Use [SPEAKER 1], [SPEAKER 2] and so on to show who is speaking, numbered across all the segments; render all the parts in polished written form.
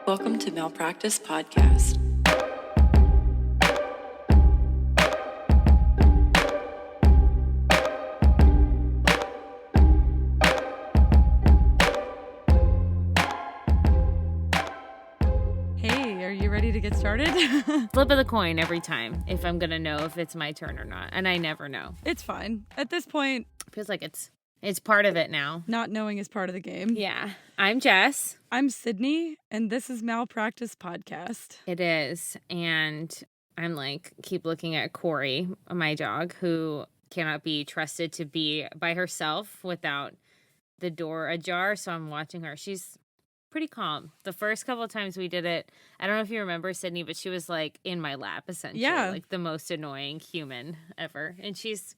[SPEAKER 1] Welcome to Malpractice Podcast.
[SPEAKER 2] Hey, are you ready to get started?
[SPEAKER 3] Flip of the coin every time if I'm going to know if it's my turn or not. And I never know.
[SPEAKER 2] It's fine. At this point,
[SPEAKER 3] Feels like it's part of it now.
[SPEAKER 2] not knowing is part of the game.
[SPEAKER 3] Yeah. I'm Jess.
[SPEAKER 2] I'm Sydney, and this is Malpractice Podcast.
[SPEAKER 3] It is. And I'm like, keep looking at Corey, my dog, who cannot be trusted to be by herself without the door ajar. So I'm watching her. She's pretty calm. The first couple of times we did it, I don't know if you remember, Sydney, but she was like in my lap, essentially.
[SPEAKER 2] Yeah.
[SPEAKER 3] Like the most annoying human ever. And she's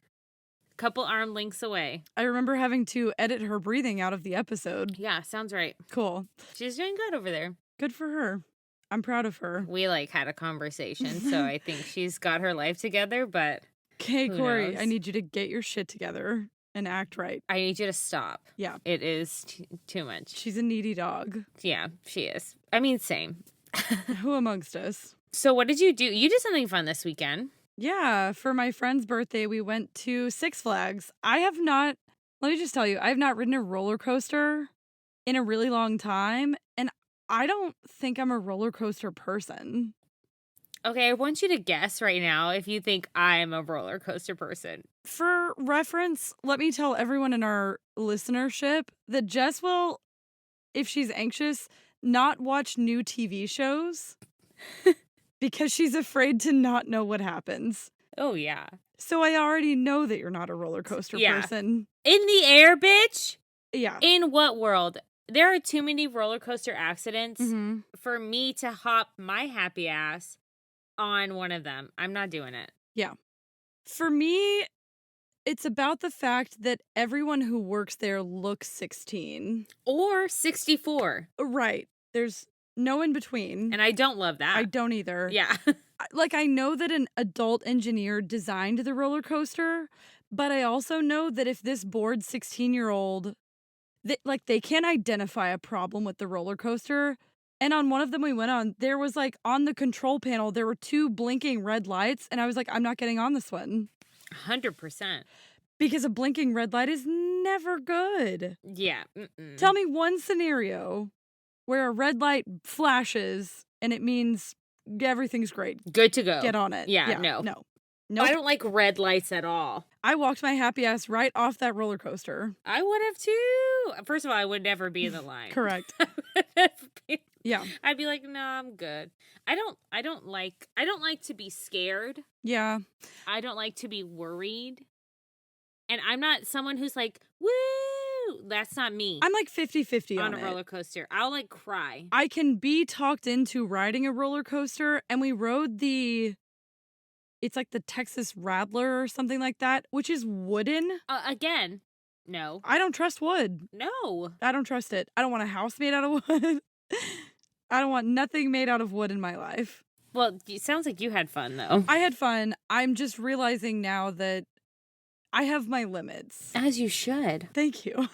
[SPEAKER 3] a couple arm lengths away.
[SPEAKER 2] I remember having to edit her breathing out of the episode.
[SPEAKER 3] Yeah, sounds right.
[SPEAKER 2] Cool.
[SPEAKER 3] She's doing good over there.
[SPEAKER 2] Good for her. I'm proud of her.
[SPEAKER 3] We like had a conversation, so I think she's got her life together, but
[SPEAKER 2] Okay,
[SPEAKER 3] who
[SPEAKER 2] Corey,
[SPEAKER 3] knows?
[SPEAKER 2] I need you to get your shit together and act right.
[SPEAKER 3] I need you to stop.
[SPEAKER 2] Yeah.
[SPEAKER 3] It is too much.
[SPEAKER 2] She's a needy dog.
[SPEAKER 3] Yeah, she is. I mean, same.
[SPEAKER 2] Who amongst us?
[SPEAKER 3] So what did you do? You did something fun this weekend.
[SPEAKER 2] Yeah, for my friend's birthday, we went to Six Flags. Let me just tell you, I have not ridden a roller coaster in a really long time, and I don't think I'm a roller coaster person.
[SPEAKER 3] Okay, I want you to guess right now if you think I'm a roller coaster person.
[SPEAKER 2] For reference, let me tell everyone in our listenership that Jess will, if she's anxious, not watch new TV shows because she's afraid to not know what happens.
[SPEAKER 3] Oh, yeah.
[SPEAKER 2] So I already know that you're not a roller coaster
[SPEAKER 3] Yeah.
[SPEAKER 2] person.
[SPEAKER 3] In the air, bitch?
[SPEAKER 2] Yeah.
[SPEAKER 3] In what world? There are too many roller coaster accidents
[SPEAKER 2] Mhm.
[SPEAKER 3] for me to hop my happy ass on one of them. I'm not doing it.
[SPEAKER 2] For me, it's about the fact that everyone who works there looks 16.
[SPEAKER 3] Or 64.
[SPEAKER 2] Right. There's no in between.
[SPEAKER 3] And I don't love that.
[SPEAKER 2] I don't either.
[SPEAKER 3] Yeah.
[SPEAKER 2] I know that an adult engineer designed the roller coaster, but I also know that if this bored 16-year-old, they can't identify a problem with the roller coaster. And on one of them we went on, there was on the control panel, there were 2 blinking red lights. And I was like, I'm not getting on this one.
[SPEAKER 3] 100%.
[SPEAKER 2] Because a blinking red light is never good.
[SPEAKER 3] Yeah. Mm-mm.
[SPEAKER 2] Tell me one scenario where a red light flashes and it means everything's great.
[SPEAKER 3] Good to go.
[SPEAKER 2] Get on it.
[SPEAKER 3] Yeah, no.
[SPEAKER 2] No.
[SPEAKER 3] I don't like red lights at all.
[SPEAKER 2] I walked my happy ass right off that roller coaster.
[SPEAKER 3] I would have too. First of all, I would never be in the line.
[SPEAKER 2] Correct. Yeah.
[SPEAKER 3] I'd be like, no, I'm good. I don't like to be scared.
[SPEAKER 2] Yeah.
[SPEAKER 3] I don't like to be worried. And I'm not someone who's like, woo! That's not me.
[SPEAKER 2] I'm 50-50
[SPEAKER 3] on
[SPEAKER 2] on
[SPEAKER 3] a roller coaster. I'll cry.
[SPEAKER 2] I can be talked into riding a roller coaster, and we rode it's the Texas Rattler or something like that, which is wooden.
[SPEAKER 3] Again, no.
[SPEAKER 2] I don't trust wood.
[SPEAKER 3] No.
[SPEAKER 2] I don't trust it. I don't want a house made out of wood. I don't want nothing made out of wood in my life.
[SPEAKER 3] Well, it sounds like you had fun, though.
[SPEAKER 2] I had fun. I'm just realizing now that I have my limits.
[SPEAKER 3] As you should.
[SPEAKER 2] Thank you.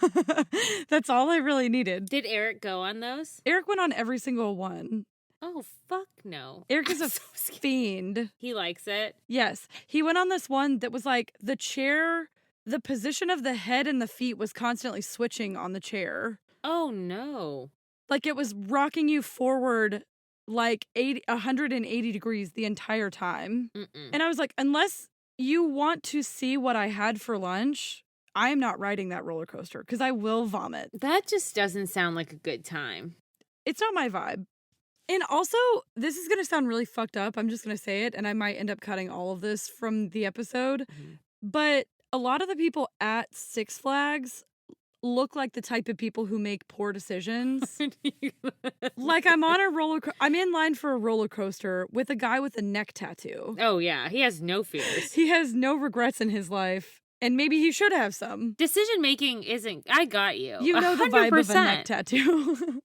[SPEAKER 2] That's all I really needed.
[SPEAKER 3] Did Eric go on those?
[SPEAKER 2] Eric went on every single one.
[SPEAKER 3] Oh, fuck no.
[SPEAKER 2] Eric is
[SPEAKER 3] I'm
[SPEAKER 2] a
[SPEAKER 3] so scared.
[SPEAKER 2] fiend.
[SPEAKER 3] He likes it.
[SPEAKER 2] Yes. He went on this one that was the chair, the position of the head and the feet was constantly switching on the chair.
[SPEAKER 3] Oh, no.
[SPEAKER 2] It was rocking you forward 180 degrees the entire time.
[SPEAKER 3] Mm-mm.
[SPEAKER 2] And I was like, unless you want to see what I had for lunch, I am not riding that roller coaster because I will vomit.
[SPEAKER 3] That just doesn't sound like a good time.
[SPEAKER 2] It's not my vibe. And also, this is going to sound really fucked up. I'm just going to say it, and I might end up cutting all of this from the episode.
[SPEAKER 3] Mm-hmm.
[SPEAKER 2] But a lot of the people at Six Flags look like the type of people who make poor decisions. I'm in line for a roller coaster with a guy with a neck tattoo.
[SPEAKER 3] Oh, yeah. He has no fears.
[SPEAKER 2] He has no regrets in his life, and maybe he should have some.
[SPEAKER 3] Decision making isn't. I got you.
[SPEAKER 2] You know
[SPEAKER 3] 100%.
[SPEAKER 2] the vibe of a neck tattoo.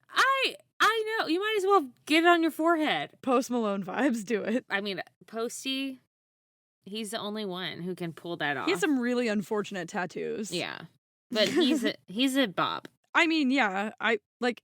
[SPEAKER 3] I know. You might as well get it on your forehead.
[SPEAKER 2] Post Malone vibes, do it.
[SPEAKER 3] I mean, Posty, he's the only one who can pull that off.
[SPEAKER 2] He has some really unfortunate tattoos.
[SPEAKER 3] Yeah. But he's a Bob.
[SPEAKER 2] I mean, yeah,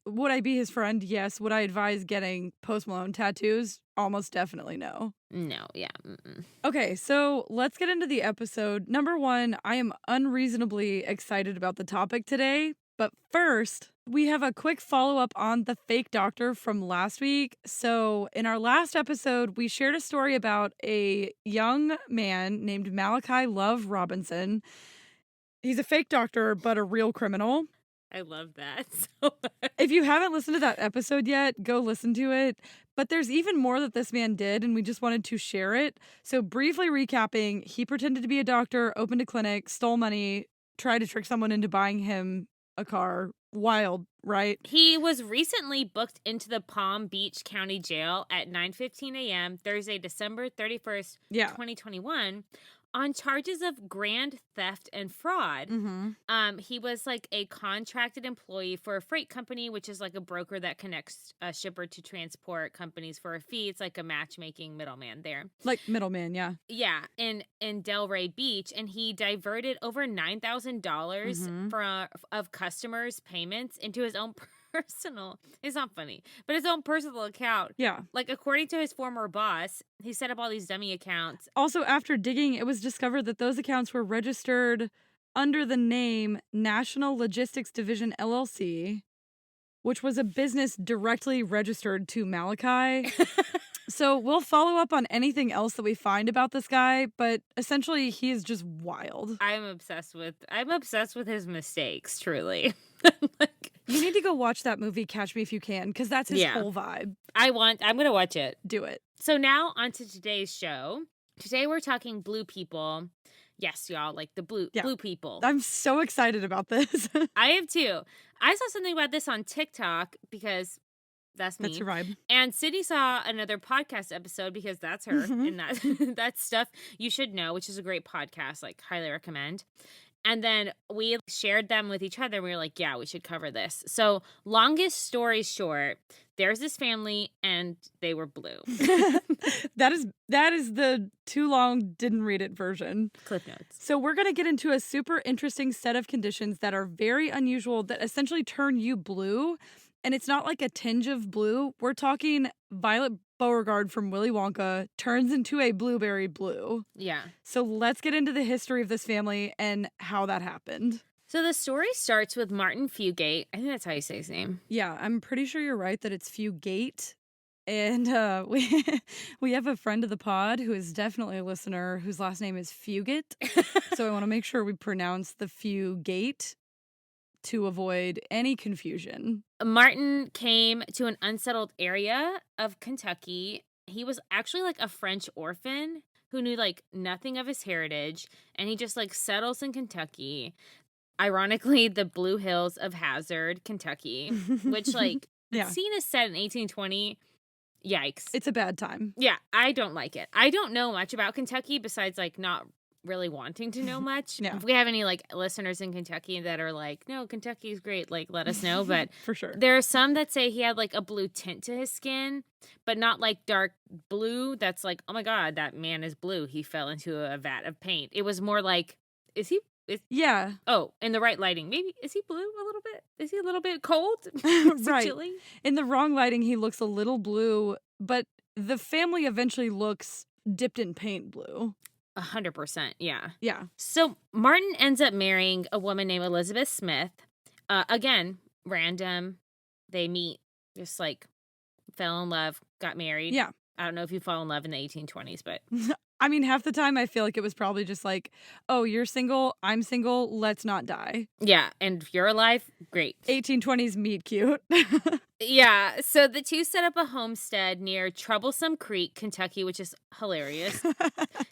[SPEAKER 2] would I be his friend? Yes. Would I advise getting Post Malone tattoos? Almost definitely no.
[SPEAKER 3] No, yeah. Mm-mm.
[SPEAKER 2] Okay, so let's get into the episode. Number one, I am unreasonably excited about the topic today. But first, we have a quick follow up on the fake doctor from last week. So, in our last episode, we shared a story about a young man named Malachi Love Robinson. He's a fake doctor, but a real criminal.
[SPEAKER 3] I love that so much.
[SPEAKER 2] If you haven't listened to that episode yet, go listen to it. But there's even more that this man did, and we just wanted to share it. So, briefly recapping, he pretended to be a doctor, opened a clinic, stole money, tried to trick someone into buying him a car. Wild, right?
[SPEAKER 3] He was recently booked into the Palm Beach County Jail at 9:15 a.m. Thursday, December 31st, 2021. On charges of grand theft and fraud.
[SPEAKER 2] Mm-hmm.
[SPEAKER 3] He was like a contracted employee for a freight company, which is like a broker that connects a shipper to transport companies for a fee. It's like a matchmaking middleman there.
[SPEAKER 2] Like middleman, yeah.
[SPEAKER 3] Yeah, in Delray Beach, and he diverted over $9,000 of customers' payments into his own personal. It's not funny, but his own personal account.
[SPEAKER 2] Yeah.
[SPEAKER 3] Like, according to his former boss, he set up all these dummy accounts.
[SPEAKER 2] Also, after digging, it was discovered that those accounts were registered under the name National Logistics Division LLC, which was a business directly registered to Malachi. So we'll follow up on anything else that we find about this guy, but essentially he is just wild.
[SPEAKER 3] I'm obsessed with his mistakes, truly.
[SPEAKER 2] Like, you need to go watch that movie Catch Me If You Can, because that's his whole vibe.
[SPEAKER 3] I'm gonna watch it.
[SPEAKER 2] Do it.
[SPEAKER 3] So now on to today's show. Today we're talking blue people. Yes, y'all, like the blue people.
[SPEAKER 2] I'm so excited about this.
[SPEAKER 3] I am too. I saw something about this on TikTok because that's me.
[SPEAKER 2] That's your vibe.
[SPEAKER 3] And Sydney saw another podcast episode because that's her. And that's stuff you should know, which is a great podcast, like highly recommend. And then we shared them with each other. We were like, yeah, we should cover this. So longest story short, there's this family and they were blue.
[SPEAKER 2] That is the too long, didn't read it version.
[SPEAKER 3] Cliff notes.
[SPEAKER 2] So we're going to get into a super interesting set of conditions that are very unusual that essentially turn you blue. And it's not like a tinge of blue. We're talking Violet Beauregard from Willy Wonka turns into a blueberry blue.
[SPEAKER 3] Yeah.
[SPEAKER 2] So let's get into the history of this family and how that happened.
[SPEAKER 3] So the story starts with Martin Fugate. I think that's how you say his name.
[SPEAKER 2] Yeah, I'm pretty sure you're right that it's Fugate. And we have a friend of the pod who is definitely a listener whose last name is Fugate. So I want to make sure we pronounce the Fugate to avoid any confusion.
[SPEAKER 3] Martin came to an unsettled area of Kentucky. He was actually like a French orphan who knew like nothing of his heritage, and he just like settles in Kentucky. Ironically, the Blue Hills of Hazard, Kentucky, which like the scene is set in 1820. Yikes.
[SPEAKER 2] It's a bad time.
[SPEAKER 3] Yeah, I don't like it. I don't know much about Kentucky besides like not really wanting to know much.
[SPEAKER 2] Yeah.
[SPEAKER 3] If we have any like listeners in Kentucky that are like, no, Kentucky is great, like let us know. But
[SPEAKER 2] for sure,
[SPEAKER 3] there are some that say he had like a blue tint to his skin, but not like dark blue. That's like, oh my God, that man is blue. He fell into a vat of paint. It was more like,
[SPEAKER 2] yeah.
[SPEAKER 3] Oh, in the right lighting, maybe is he blue a little bit? Is he a little bit cold?
[SPEAKER 2] Right.
[SPEAKER 3] Chilly?
[SPEAKER 2] In the wrong lighting, he looks a little blue, but the family eventually looks dipped in paint blue.
[SPEAKER 3] 100%, yeah.
[SPEAKER 2] Yeah.
[SPEAKER 3] So Martin ends up marrying a woman named Elizabeth Smith. Again, random. They meet, just like fell in love, got married.
[SPEAKER 2] Yeah.
[SPEAKER 3] I don't know if you fall in love in the 1820s, but
[SPEAKER 2] I mean, half the time I feel like it was probably just like, oh, you're single, I'm single, let's not die.
[SPEAKER 3] Yeah, and if you're alive, great.
[SPEAKER 2] 1820s meet cute.
[SPEAKER 3] Yeah, so the two set up a homestead near Troublesome Creek, Kentucky, which is hilarious.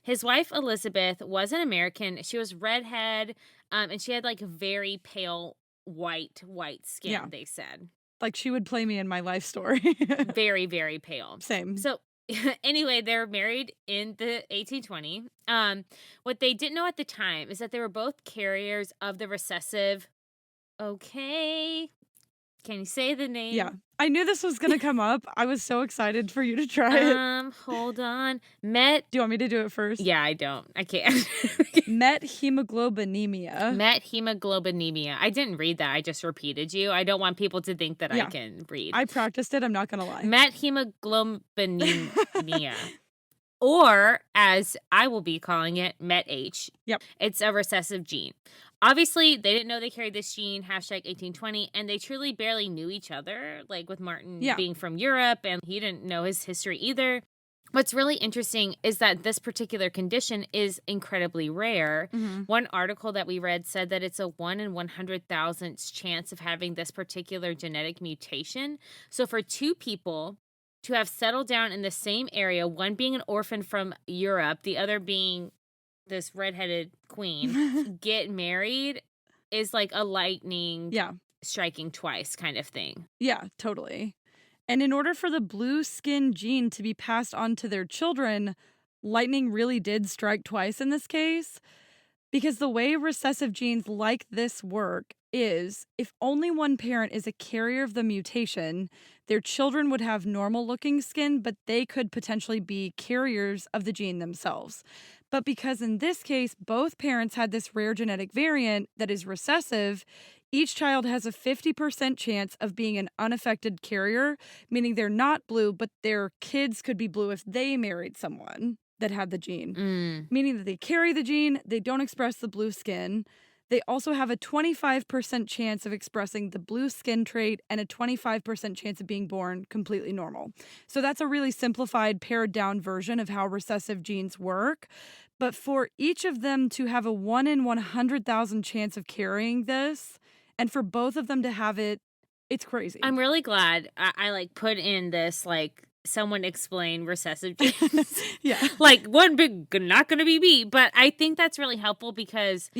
[SPEAKER 3] His wife, Elizabeth, was an American. She was redhead, and she had like very pale white skin, they said.
[SPEAKER 2] Like she would play me in My Life Story.
[SPEAKER 3] Very, very pale.
[SPEAKER 2] Same.
[SPEAKER 3] So anyway, they're married in the 1820. What they didn't know at the time is that they were both carriers of the recessive. Okay. Can you say the name?
[SPEAKER 2] Yeah. I knew this was going to come up. I was so excited for you to try it.
[SPEAKER 3] Hold on.
[SPEAKER 2] Do you want me to do it first?
[SPEAKER 3] Yeah, I don't. I can't.
[SPEAKER 2] Methemoglobinemia.
[SPEAKER 3] Methemoglobinemia. I didn't read that. I just repeated you. I don't want people to think that I can read.
[SPEAKER 2] I practiced it. I'm not going to lie.
[SPEAKER 3] Methemoglobinemia. Or, as I will be calling it, Met-H.
[SPEAKER 2] Yep.
[SPEAKER 3] It's a recessive gene. Obviously, they didn't know they carried this gene, #1820, and they truly barely knew each other, like with Martin being from Europe, and he didn't know his history either. What's really interesting is that this particular condition is incredibly rare.
[SPEAKER 2] Mm-hmm.
[SPEAKER 3] One article that we read said that it's a 1 in 100,000 chance of having this particular genetic mutation. So for two people to have settled down in the same area, one being an orphan from Europe, the other being this redheaded queen, get married is like a lightning striking twice kind of thing.
[SPEAKER 2] Yeah, totally. And in order for the blue skin gene to be passed on to their children, lightning really did strike twice in this case. Because the way recessive genes like this work is if only one parent is a carrier of the mutation, their children would have normal looking skin, but they could potentially be carriers of the gene themselves. But because in this case, both parents had this rare genetic variant that is recessive, each child has a 50% chance of being an unaffected carrier, meaning they're not blue, but their kids could be blue if they married someone that had the gene, meaning that they carry the gene, they don't express the blue skin. They also have a 25% chance of expressing the blue skin trait and a 25% chance of being born completely normal. So that's a really simplified, pared down version of how recessive genes work. But for each of them to have a 1 in 100,000 chance of carrying this, and for both of them to have it, it's crazy.
[SPEAKER 3] I'm really glad I like put in this like someone explain recessive genes. Like one big not gonna be me, but I think that's really helpful because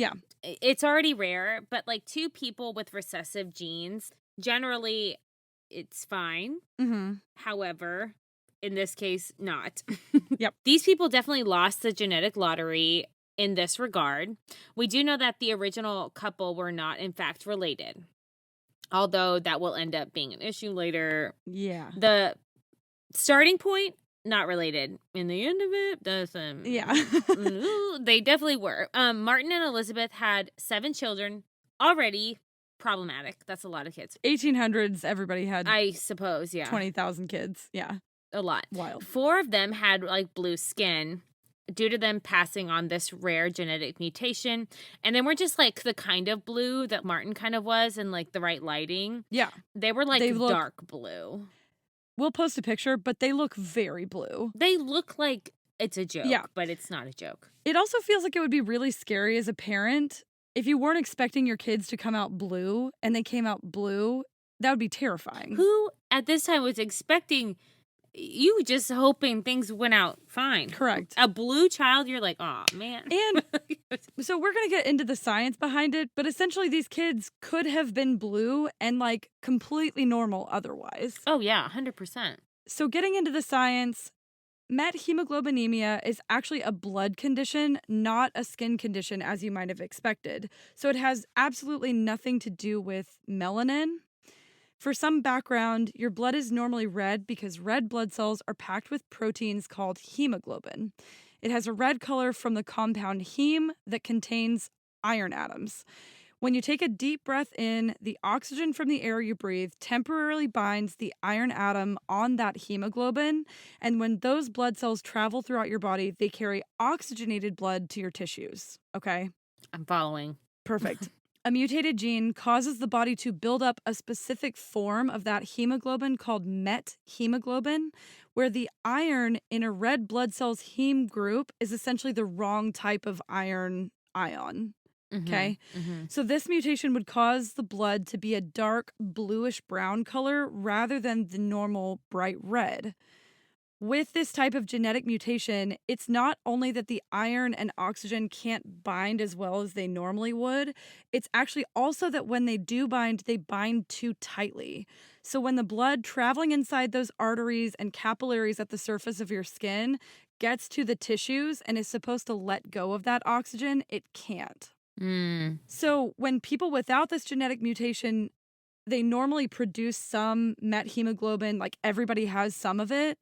[SPEAKER 3] it's already rare, but like two people with recessive genes, generally it's fine. However, in this case, not. These people definitely lost the genetic lottery in this regard. We do know that the original couple were not in fact related, although that will end up being an issue later. The starting point, not related. In the end of it, doesn't. They definitely were. Martin and Elizabeth had 7 children, already problematic. That's a lot of kids.
[SPEAKER 2] 1800s, everybody had,
[SPEAKER 3] I suppose,
[SPEAKER 2] 20,000 kids.
[SPEAKER 3] A lot.
[SPEAKER 2] Wild.
[SPEAKER 3] 4 of them had like blue skin due to them passing on this rare genetic mutation. And then we're just like the kind of blue that Martin kind of was in like the right lighting. They were like dark blue.
[SPEAKER 2] We'll post a picture, but they look very blue.
[SPEAKER 3] They look like it's a joke, but it's not a joke.
[SPEAKER 2] It also feels like it would be really scary as a parent if you weren't expecting your kids to come out blue and they came out blue. That would be terrifying.
[SPEAKER 3] Who at this time was expecting you just hoping things went out fine?
[SPEAKER 2] Correct.
[SPEAKER 3] A blue child, you're like, oh, man.
[SPEAKER 2] And so we're going to get into the science behind it, but essentially these kids could have been blue and like completely normal otherwise.
[SPEAKER 3] Oh, yeah, 100%.
[SPEAKER 2] So getting into the science, methemoglobinemia is actually a blood condition, not a skin condition as you might have expected. So it has absolutely nothing to do with melanin. For some background, your blood is normally red because red blood cells are packed with proteins called hemoglobin. It has a red color from the compound heme that contains iron atoms. When you take a deep breath in, the oxygen from the air you breathe temporarily binds the iron atom on that hemoglobin, and when those blood cells travel throughout your body, they carry oxygenated blood to your tissues. Okay?
[SPEAKER 3] I'm following.
[SPEAKER 2] Perfect. A mutated gene causes the body to build up a specific form of that hemoglobin called methemoglobin, where the iron in a red blood cell's heme group is essentially the wrong type of iron ion. Okay? So this mutation would cause the blood to be a dark bluish brown color rather than the normal bright red. With this type of genetic mutation, it's not only that the iron and oxygen can't bind as well as they normally would, it's actually also that when they do bind, they bind too tightly. So when the blood traveling inside those arteries and capillaries at the surface of your skin gets to the tissues and is supposed to let go of that oxygen, it can't. So when people without this genetic mutation they normally produce some methemoglobin, like everybody has some of it,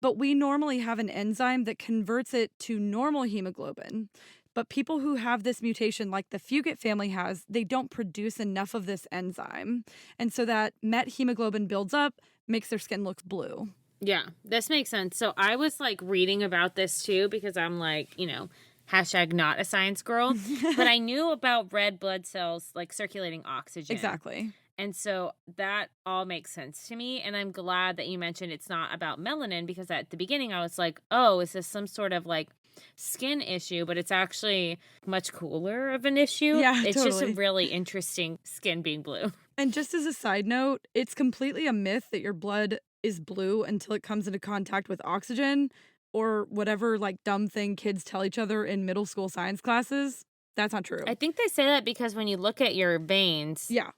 [SPEAKER 2] but we normally have an enzyme that converts it to normal hemoglobin. But people who have this mutation, like the Fugate family has, they don't produce enough of this enzyme. And so that methemoglobin builds up, makes their skin look blue.
[SPEAKER 3] Yeah, this makes sense. So I was like reading about this too because I'm like, hashtag not a science girl. But I knew about red blood cells like circulating oxygen.
[SPEAKER 2] Exactly.
[SPEAKER 3] And so that all makes sense to me. And I'm glad that you mentioned it's not about melanin because at the beginning I was like, oh, is this some sort of like skin issue? But it's actually much cooler of an issue.
[SPEAKER 2] Yeah,
[SPEAKER 3] it's just a
[SPEAKER 2] totally.
[SPEAKER 3] really interesting skin being blue.
[SPEAKER 2] And just as a side note, it's completely a myth that your blood is blue until it comes into contact with oxygen or whatever like dumb thing kids tell each other in middle school science classes. That's not true.
[SPEAKER 3] I think they say that because when you look at your veins,
[SPEAKER 2] Yeah,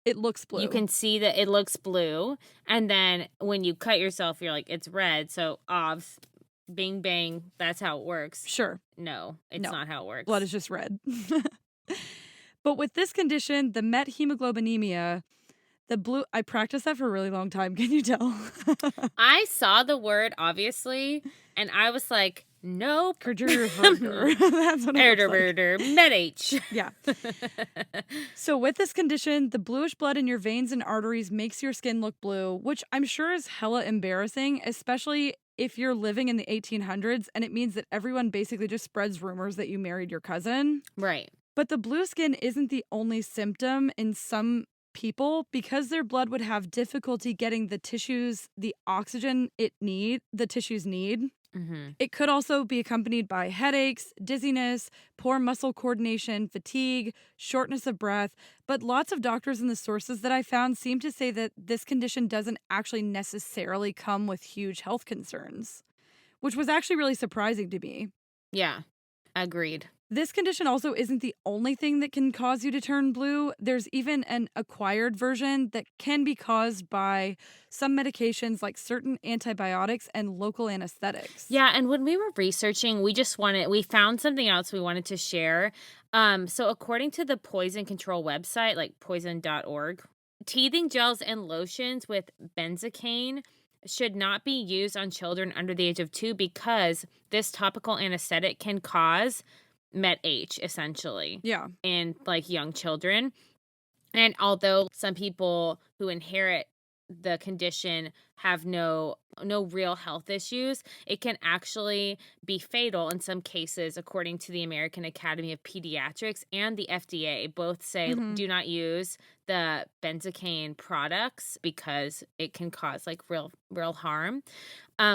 [SPEAKER 2] it looks blue.
[SPEAKER 3] you can see that it looks blue. And then when you cut yourself, you're like, it's red. So, obvs, bing, bang, that's how it works.
[SPEAKER 2] Sure.
[SPEAKER 3] No, it's not how it works.
[SPEAKER 2] Blood is just red. But with this condition, the methemoglobinemia, the blue, I practiced that for a really long time. Can you tell?
[SPEAKER 3] I saw the word, obviously, and I was like, nope.
[SPEAKER 2] That's what it looks like.
[SPEAKER 3] Med-H.
[SPEAKER 2] Yeah. So with this condition, the bluish blood in your veins and arteries makes your skin look blue, which I'm sure is hella embarrassing, especially if you're living in the 1800s and it means that everyone basically just spreads rumors that you married your cousin.
[SPEAKER 3] Right.
[SPEAKER 2] But the blue skin isn't the only symptom in some people because their blood would have difficulty getting the tissues the oxygen the tissues need.
[SPEAKER 3] Mm-hmm.
[SPEAKER 2] It could also be accompanied by headaches, dizziness, poor muscle coordination, fatigue, shortness of breath. But lots of doctors in the sources that I found seem to say that this condition doesn't actually necessarily come with huge health concerns, which was actually really surprising to me.
[SPEAKER 3] Yeah, agreed.
[SPEAKER 2] This condition also isn't the only thing that can cause you to turn blue. There's even an acquired version that can be caused by some medications like certain antibiotics and local anesthetics.
[SPEAKER 3] Yeah, and when we were researching, we found something else we wanted to share. So according to the poison control website, like poison.org, teething gels and lotions with benzocaine should not be used on children under the age of 2 because this topical anesthetic can cause Met-H, essentially.
[SPEAKER 2] Yeah.
[SPEAKER 3] In like young children. And although some people who inherit the condition have no real health issues, it can actually be fatal in some cases, according to the American Academy of Pediatrics and the FDA. Both say do not use the benzocaine products because it can cause like real harm.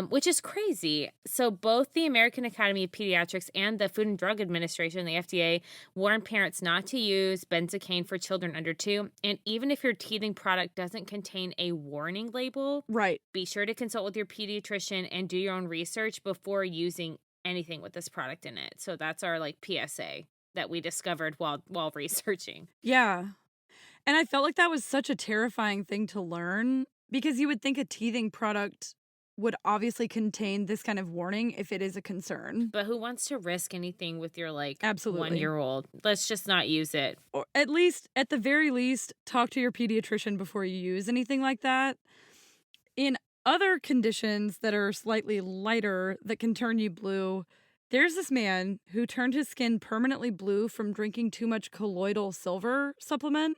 [SPEAKER 3] Which is crazy. So both the American Academy of Pediatrics and the Food and Drug Administration, the FDA, warn parents not to use benzocaine for children under 2. And even if your teething product doesn't contain a warning label,
[SPEAKER 2] right,
[SPEAKER 3] be sure to consult with your pediatrician and do your own research before using anything with this product in it. So that's our like PSA that we discovered while researching.
[SPEAKER 2] Yeah. And I felt like that was such a terrifying thing to learn because you would think a teething product would obviously contain this kind of warning if it is a concern.
[SPEAKER 3] But who wants to risk anything with your like
[SPEAKER 2] Absolutely
[SPEAKER 3] 1-year-old? Let's just not use it.
[SPEAKER 2] Or at the very least, talk to your pediatrician before you use anything like that. In other conditions that are slightly lighter that can turn you blue, there's this man who turned his skin permanently blue from drinking too much colloidal silver supplement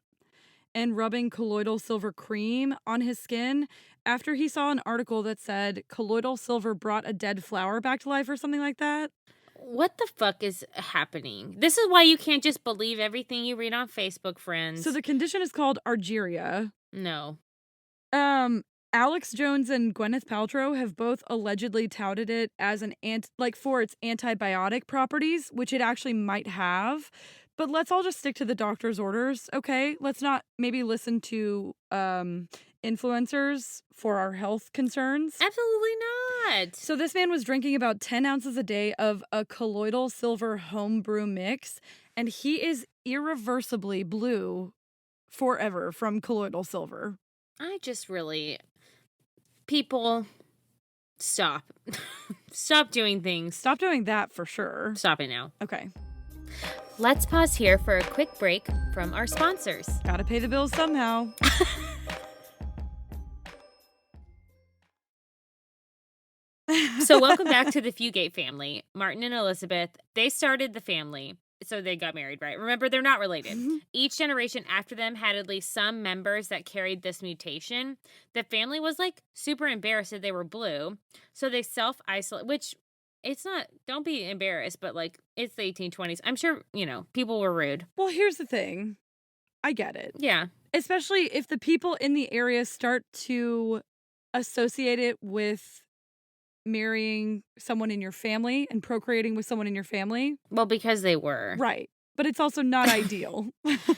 [SPEAKER 2] and rubbing colloidal silver cream on his skin after he saw an article that said colloidal silver brought a dead flower back to life or something like that.
[SPEAKER 3] What the fuck is happening? This is why you can't just believe everything you read on Facebook, friends.
[SPEAKER 2] So the condition is called argyria.
[SPEAKER 3] No.
[SPEAKER 2] Alex Jones and Gwyneth Paltrow have both allegedly touted it as for its antibiotic properties, which it actually might have. But let's all just stick to the doctor's orders, okay? Let's not maybe listen to influencers for our health concerns.
[SPEAKER 3] Absolutely not.
[SPEAKER 2] So this man was drinking about 10 ounces a day of a colloidal silver homebrew mix, and he is irreversibly blue forever from colloidal silver.
[SPEAKER 3] People, stop. Stop doing things.
[SPEAKER 2] Stop doing that for sure.
[SPEAKER 3] Stop it now.
[SPEAKER 2] Okay.
[SPEAKER 3] Let's pause here for a quick break from our sponsors.
[SPEAKER 2] Gotta pay the bills somehow.
[SPEAKER 3] So welcome back to the Fugate family. Martin and Elizabeth, they started the family. So they got married, right? Remember, they're not related. Each generation after them had at least some members that carried this mutation. The family was like super embarrassed that they were blue. So they self-isolate, which it's not, don't be embarrassed, but like it's the 1820s. I'm sure, people were rude.
[SPEAKER 2] Well, here's the thing. I get it.
[SPEAKER 3] Yeah.
[SPEAKER 2] Especially if the people in the area start to associate it with marrying someone in your family and procreating with someone in your family.
[SPEAKER 3] Well, because they were.
[SPEAKER 2] Right. But it's also not ideal.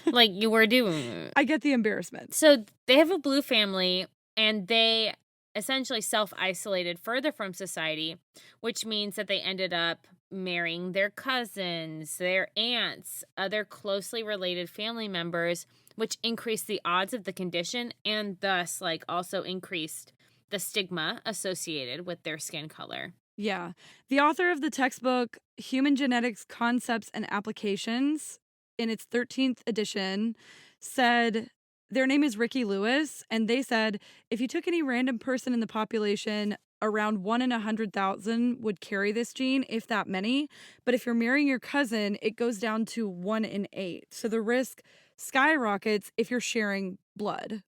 [SPEAKER 3] Like you were doing.
[SPEAKER 2] I get the embarrassment.
[SPEAKER 3] So they have a blue family and they essentially self-isolated further from society, which means that they ended up marrying their cousins, their aunts, other closely related family members, which increased the odds of the condition and thus also increased the stigma associated with their skin color.
[SPEAKER 2] Yeah. The author of the textbook, Human Genetics Concepts and Applications, in its 13th edition, said their name is Ricky Lewis, and they said if you took any random person in the population, around 1 in 100,000 would carry this gene, if that many. But if you're marrying your cousin, it goes down to 1 in 8. So the risk skyrockets if you're sharing blood,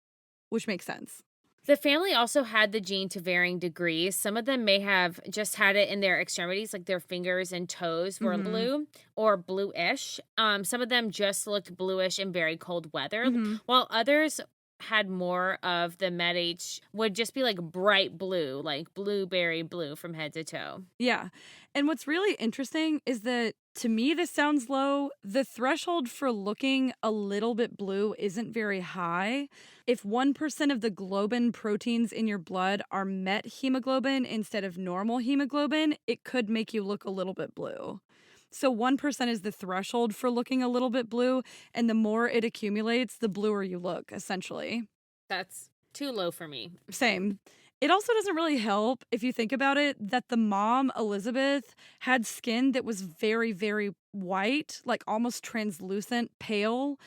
[SPEAKER 2] which makes sense.
[SPEAKER 3] The family also had the gene to varying degrees. Some of them may have just had it in their extremities, like their fingers and toes were blue or bluish. Some of them just looked bluish in very cold weather, while others had more of the Med-H would just be like bright blue, like blueberry blue from head to toe.
[SPEAKER 2] Yeah. And what's really interesting is that, to me, this sounds low. The threshold for looking a little bit blue isn't very high. If 1% of the globin proteins in your blood are methemoglobin instead of normal hemoglobin, it could make you look a little bit blue. So 1% is the threshold for looking a little bit blue, and the more it accumulates, the bluer you look, essentially.
[SPEAKER 3] That's too low for me.
[SPEAKER 2] Same. It also doesn't really help, if you think about it, that the mom, Elizabeth, had skin that was very, very white, like almost translucent, pale.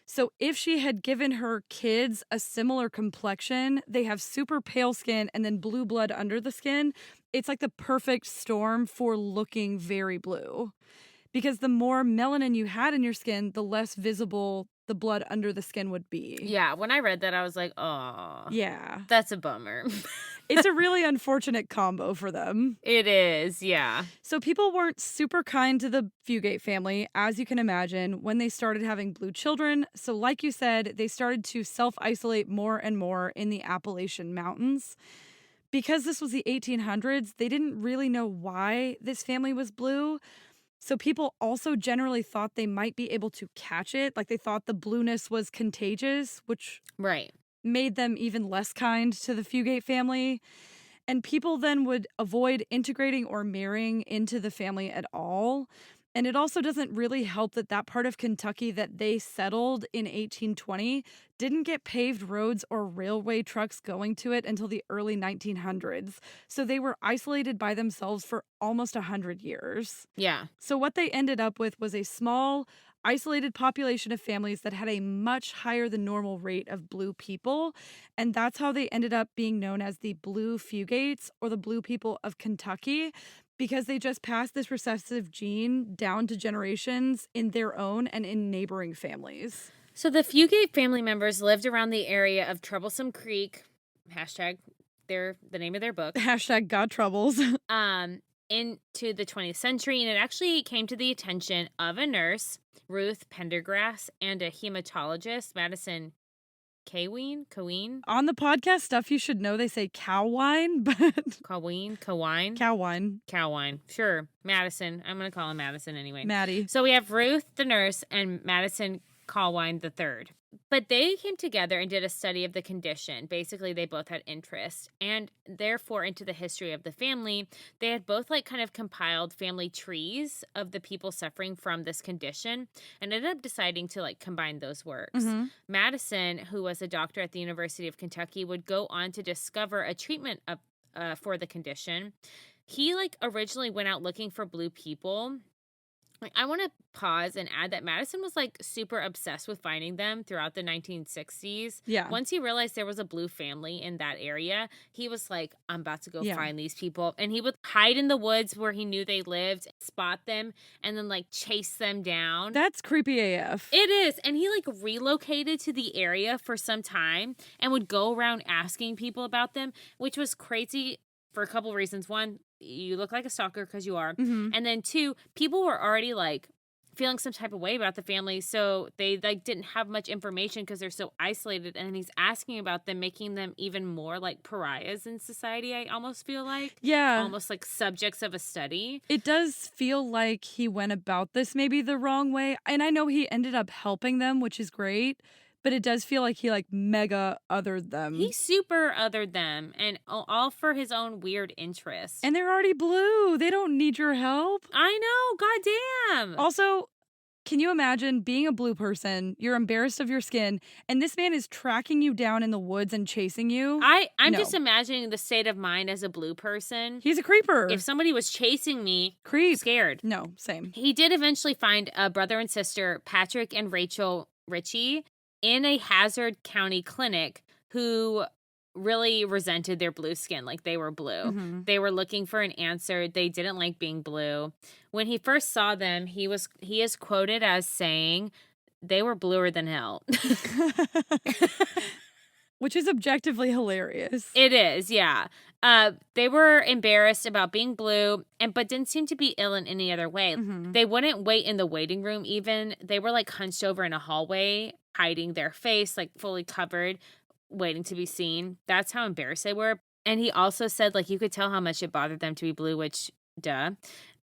[SPEAKER 2] So if she had given her kids a similar complexion, they have super pale skin and then blue blood under the skin. It's like the perfect storm for looking very blue. Because the more melanin you had in your skin, the less visible the blood under the skin would be.
[SPEAKER 3] Yeah, when I read that, I was like, oh.
[SPEAKER 2] Yeah.
[SPEAKER 3] That's a bummer.
[SPEAKER 2] It's a really unfortunate combo for them.
[SPEAKER 3] It is, yeah.
[SPEAKER 2] So people weren't super kind to the Fugate family, as you can imagine, when they started having blue children. So like you said, they started to self-isolate more and more in the Appalachian Mountains. Because this was the 1800s, they didn't really know why this family was blue. So people also generally thought they might be able to catch it. Like they thought the blueness was contagious, which made them even less kind to the Fugate family. And people then would avoid integrating or marrying into the family at all. And it also doesn't really help that that part of Kentucky that they settled in 1820 didn't get paved roads or railway trucks going to it until the early 1900s. So they were isolated by themselves for almost 100 years.
[SPEAKER 3] Yeah.
[SPEAKER 2] So what they ended up with was a small, isolated population of families that had a much higher than normal rate of blue people. And that's how they ended up being known as the Blue Fugates, or the Blue People of Kentucky, because they just passed this recessive gene down to generations in their own and in neighboring families.
[SPEAKER 3] So the Fugate family members lived around the area of Troublesome Creek, hashtag the name of their book.
[SPEAKER 2] Hashtag God Troubles.
[SPEAKER 3] Into the 20th century, and it actually came to the attention of a nurse, Ruth Pendergrass, and a hematologist, Madison Cawine.
[SPEAKER 2] On the podcast stuff, you should know they say cow wine, but...
[SPEAKER 3] Cawine?
[SPEAKER 2] Cow wine.
[SPEAKER 3] Sure. Madison. I'm going to call him Madison anyway.
[SPEAKER 2] Maddie.
[SPEAKER 3] So we have Ruth, the nurse, and Madison Cawine III. But they came together and did a study of the condition. Basically, they both had interest. And therefore, into the history of the family, they had both kind of compiled family trees of the people suffering from this condition and ended up deciding to combine those works. Madison, who was a doctor at the University of Kentucky, would go on to discover a treatment for the condition. He originally went out looking for blue people Like, I want to pause and add that Madison was like super obsessed with finding them throughout the 1960s.
[SPEAKER 2] Yeah.
[SPEAKER 3] Once he realized there was a Blue family in that area, he was like, I'm about to go
[SPEAKER 2] Yeah.
[SPEAKER 3] find these people. And he would hide in the woods where he knew they lived, spot them, and then like chase them down.
[SPEAKER 2] That's creepy AF.
[SPEAKER 3] It is. And he like relocated to the area for some time and would go around asking people about them, which was crazy for a couple reasons. One, you look like a stalker because you are.
[SPEAKER 2] Mhm.
[SPEAKER 3] And then two, people were already like feeling some type of way about the family. So they like didn't have much information because they're so isolated. And he's asking about them, making them even more like pariahs in society, I almost feel like.
[SPEAKER 2] Yeah.
[SPEAKER 3] Almost like subjects of a study.
[SPEAKER 2] It does feel like he went about this maybe the wrong way. And I know he ended up helping them, which is great. But it does feel like he like mega othered them.
[SPEAKER 3] He super othered them, and all for his own weird interests.
[SPEAKER 2] And they're already blue. They don't need your help.
[SPEAKER 3] I know, goddamn.
[SPEAKER 2] Also, can you imagine being a blue person? You're embarrassed of your skin, and this man is tracking you down in the woods and chasing you.
[SPEAKER 3] I'm
[SPEAKER 2] No.
[SPEAKER 3] just imagining the state of mind as a blue person.
[SPEAKER 2] He's a creeper.
[SPEAKER 3] If somebody was chasing me,
[SPEAKER 2] Creep.
[SPEAKER 3] scared.
[SPEAKER 2] No, same.
[SPEAKER 3] He did eventually find a brother and sister, Patrick and Rachel Ritchie, in a Hazard County clinic who really resented their blue skin, like they were blue.
[SPEAKER 2] Mhm.
[SPEAKER 3] They were looking for an answer. They didn't like being blue. When he first saw them, he is quoted as saying, "They were bluer than hell."
[SPEAKER 2] Which is objectively hilarious.
[SPEAKER 3] It is, yeah. They were embarrassed about being blue, but didn't seem to be ill in any other way.
[SPEAKER 2] Mhm.
[SPEAKER 3] They wouldn't wait in the waiting room even. They were like hunched over in a hallway, hiding their face, like fully covered, waiting to be seen. That's how embarrassed they were. And he also said, like, you could tell how much it bothered them to be blue, which, duh.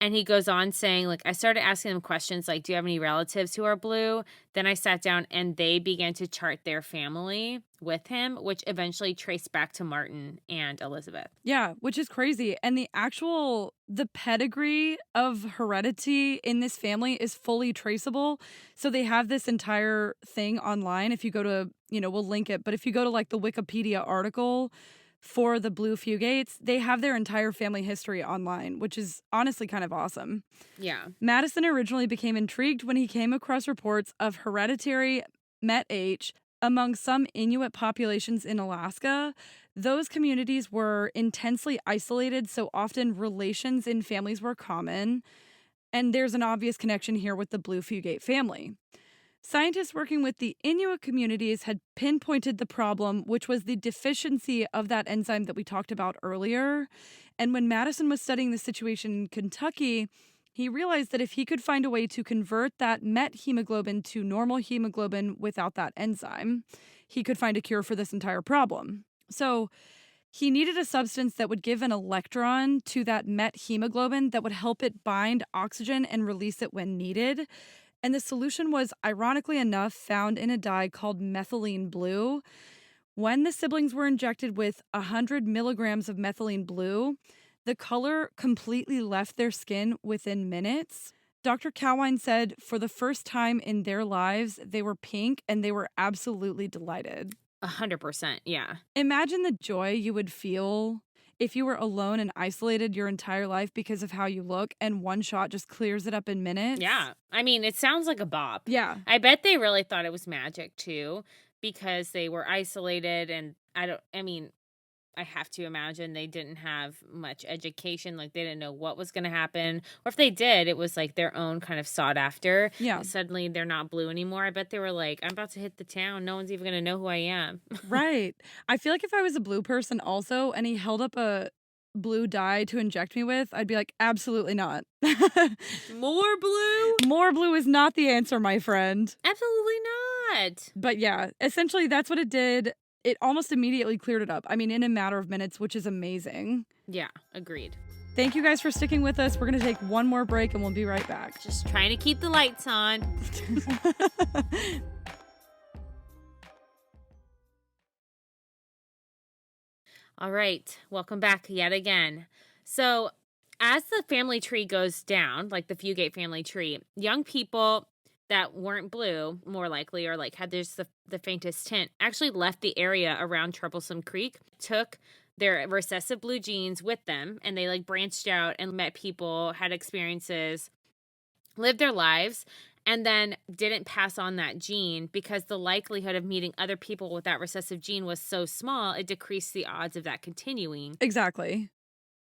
[SPEAKER 3] And he goes on saying, like, I started asking them questions like, do you have any relatives who are blue? Then I sat down and they began to chart their family with him, which eventually traced back to Martin and Elizabeth.
[SPEAKER 2] Yeah, which is crazy. And the pedigree of heredity in this family is fully traceable. So they have this entire thing online. If you go to, we'll link it, but if you go to like the Wikipedia article for the Blue Fugates, they have their entire family history online, which is honestly kind of awesome.
[SPEAKER 3] Yeah.
[SPEAKER 2] Madison originally became intrigued when he came across reports of hereditary Met-H among some Inuit populations in Alaska. Those communities were intensely isolated, so often relations in families were common. And there's an obvious connection here with the Blue Fugate family. Scientists working with the Inuit communities had pinpointed the problem, which was the deficiency of that enzyme that we talked about earlier. And when Madison was studying the situation in Kentucky, he realized that if he could find a way to convert that methemoglobin to normal hemoglobin without that enzyme, he could find a cure for this entire problem. So he needed a substance that would give an electron to that methemoglobin that would help it bind oxygen and release it when needed. And the solution was, ironically enough, found in a dye called methylene blue. When the siblings were injected with 100 milligrams of methylene blue, the color completely left their skin within minutes. Dr. Cowine said for the first time in their lives, they were pink and they were absolutely delighted.
[SPEAKER 3] 100%, yeah.
[SPEAKER 2] Imagine the joy you would feel if you were alone and isolated your entire life because of how you look and one shot just clears it up in minutes.
[SPEAKER 3] Yeah. I mean, it sounds like a bop.
[SPEAKER 2] Yeah.
[SPEAKER 3] I bet they really thought it was magic too, because they were isolated and I have to imagine they didn't have much education. Like, they didn't know what was going to happen. Or if they did, it was like their own kind of sought after.
[SPEAKER 2] Yeah.
[SPEAKER 3] Suddenly they're not blue anymore. I bet they were like, I'm about to hit the town. No one's even going to know who I am.
[SPEAKER 2] Right. I feel like if I was a blue person also and he held up a blue dye to inject me with, I'd be like, absolutely not.
[SPEAKER 3] More blue?
[SPEAKER 2] More blue is not the answer, my friend.
[SPEAKER 3] Absolutely not.
[SPEAKER 2] But yeah, essentially that's what it did. It almost immediately cleared it up. I mean, in a matter of minutes, which is amazing.
[SPEAKER 3] Yeah, agreed.
[SPEAKER 2] Thank you guys for sticking with us. We're going to take one more break and we'll be right back.
[SPEAKER 3] Just trying to keep the lights on. All right, welcome back yet again. So, as the family tree goes down, like the Fugate family tree, young people that weren't blue, more likely, or like had just the faintest tint, actually left the area around Troublesome Creek, took their recessive blue genes with them, and they like branched out and met people, had experiences, lived their lives, and then didn't pass on that gene because the likelihood of meeting other people with that recessive gene was so small, it decreased the odds of that continuing.
[SPEAKER 2] Exactly.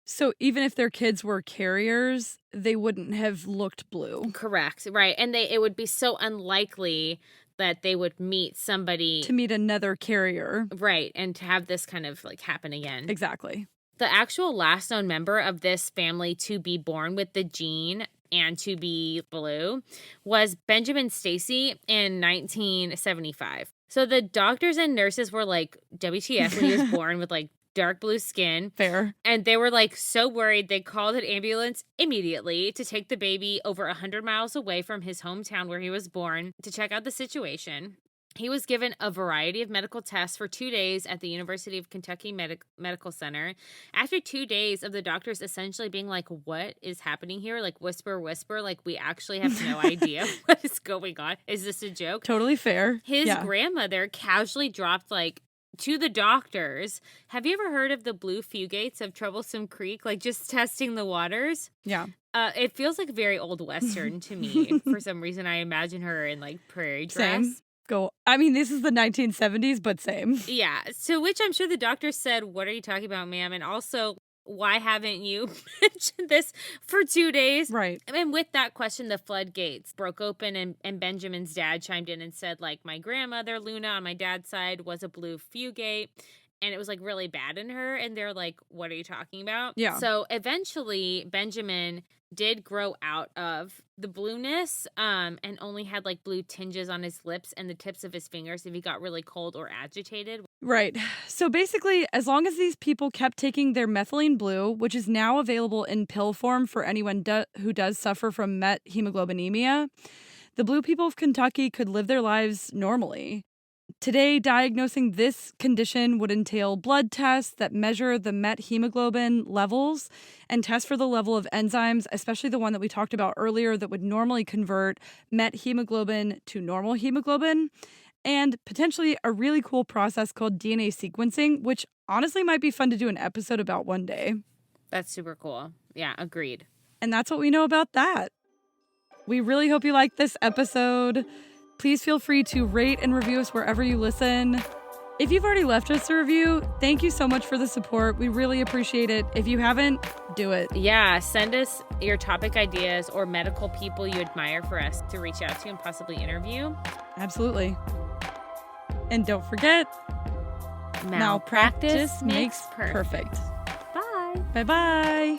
[SPEAKER 2] So even if their kids were carriers, they wouldn't have looked blue.
[SPEAKER 3] Correct. Right. And it would be so unlikely that they would meet somebody
[SPEAKER 2] To meet another carrier.
[SPEAKER 3] Right. And to have this kind of like happen again.
[SPEAKER 2] Exactly.
[SPEAKER 3] The actual last known member of this family to be born with the gene and to be blue was Benjamin Stacy in 1975. So the doctors and nurses were like, WTF when he was born with like dark blue skin.
[SPEAKER 2] Fair.
[SPEAKER 3] And they were like so worried they called an ambulance immediately to take the baby over 100 miles away from his hometown where he was born to check out the situation. He was given a variety of medical tests for 2 days at the University of Kentucky Medical Center. After 2 days of the doctors essentially being like, what is happening here? Like, whisper, whisper. Like, we actually have no idea what is going on. Is this a joke?
[SPEAKER 2] Totally fair.
[SPEAKER 3] His grandmother casually dropped like, to the doctors, have you ever heard of the Blue Fugates of Troublesome Creek? Like, just testing the waters?
[SPEAKER 2] Yeah.
[SPEAKER 3] It feels like very old Western to me. For some reason, I imagine her in like prairie dress.
[SPEAKER 2] Same. I mean, this is the 1970s, but same.
[SPEAKER 3] Yeah. So, which I'm sure the doctor said, what are you talking about, ma'am? And also, why haven't you mentioned this for 2 days?
[SPEAKER 2] Right.
[SPEAKER 3] And with that question, the floodgates broke open and Benjamin's dad chimed in and said, like, my grandmother, Luna, on my dad's side was a Blue Fugate. And it was like really bad in her. And they're like, what are you talking about?
[SPEAKER 2] Yeah.
[SPEAKER 3] So eventually Benjamin did grow out of the blueness and only had like blue tinges on his lips and the tips of his fingers if he got really cold or agitated.
[SPEAKER 2] Right. So basically, as long as these people kept taking their methylene blue, which is now available in pill form for anyone who does suffer from methemoglobinemia, the blue people of Kentucky could live their lives normally. Today, diagnosing this condition would entail blood tests that measure the methemoglobin levels and test for the level of enzymes, especially the one that we talked about earlier that would normally convert methemoglobin to normal hemoglobin, and potentially a really cool process called DNA sequencing, which honestly might be fun to do an episode about one day.
[SPEAKER 3] That's super cool. Yeah, agreed.
[SPEAKER 2] And that's what we know about that. We really hope you liked this episode. Please feel free to rate and review us wherever you listen. If you've already left us a review, thank you so much for the support. We really appreciate it. If you haven't, do it.
[SPEAKER 3] Yeah, send us your topic ideas or medical people you admire for us to reach out to and possibly interview.
[SPEAKER 2] Absolutely. And don't forget, malpractice makes perfect.
[SPEAKER 3] Bye.
[SPEAKER 2] Bye-bye.